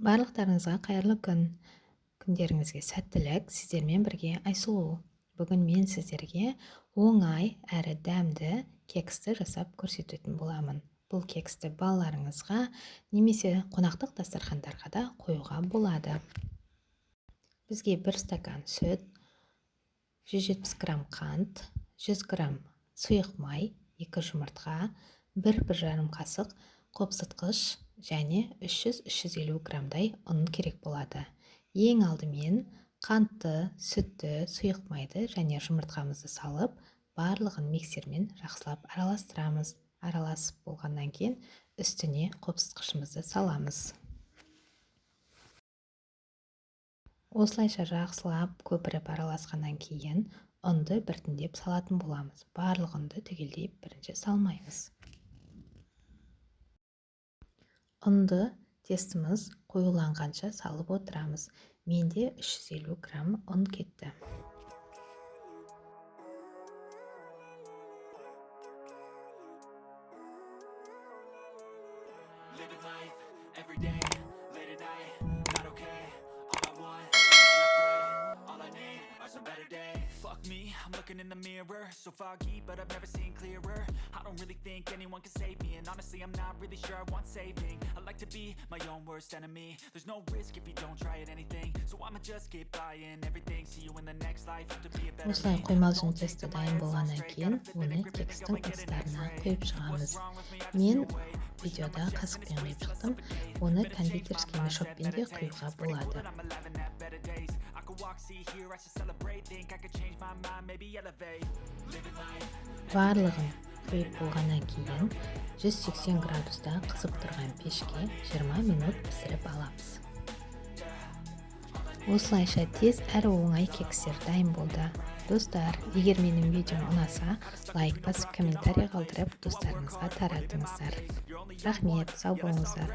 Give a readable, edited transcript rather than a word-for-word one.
Барлықтарыңызға қайырлы күн. Күндеріңізге сәттілік, сіздермен бірге Айсұлу. Бүгін мен сіздерге оңай әрі дәмді кексті жасап көрсететін боламын. Бұл кексті балаларыңызға немесе қонақтық дастархандарға да қоюға болады. Бізге 1 стакан сүт, 170 грамм қант, 100 грамм сұйық май, 2 жұмыртқа, 1-1,5 қасық қопсытқыш және 300-350 граммдай ұн керек болады. Ең алдымен қантты, сүтті, сұйық майды және жұмыртқамызды салып, барлығын миксермен жақсылап араластырамыз. Араласып болғаннан кейін үстіне қопсытқышымызды саламыз. Осылайша жақсылап көпіріп араласқаннан кейін ұнды біртіндеп салатын боламыз. Барлық ұнды түгелдей бірінші салмаймыз. Ұнды тестіміз қоюланғанша салып отырамыз. Менде 350 грамм ұн кетті. I'm looking in the mirror, so foggy, but I've never seen clearer. I don't really think anyone can save me, and honestly I'm not really sure I want saving. I like to be my own worst enemy. There's no risk if you don't try at anything, so I'ma just keep buying everything. See you in the next life, have to be a better me. Осылай қоймалжың тесті дайын болғаннан кейін оны кекстің ыдыстарына құйып шығамыз. Мен видеода қасықпен құйып шықтым. Оны кондитерский мешокпен де құюға болады. Барлығын құйып болғаннан кейін 180 градуста қызып тұрған пешке 20 минут пісіріп аламыз. Осылайша тез әрі оңай кекстер дайын болды. Достар, егер менің видеом ұнаса, лайк басып, комментарий қалдырып, достарыңызға таратыңыздар. Рахмет, сау болыңыздар.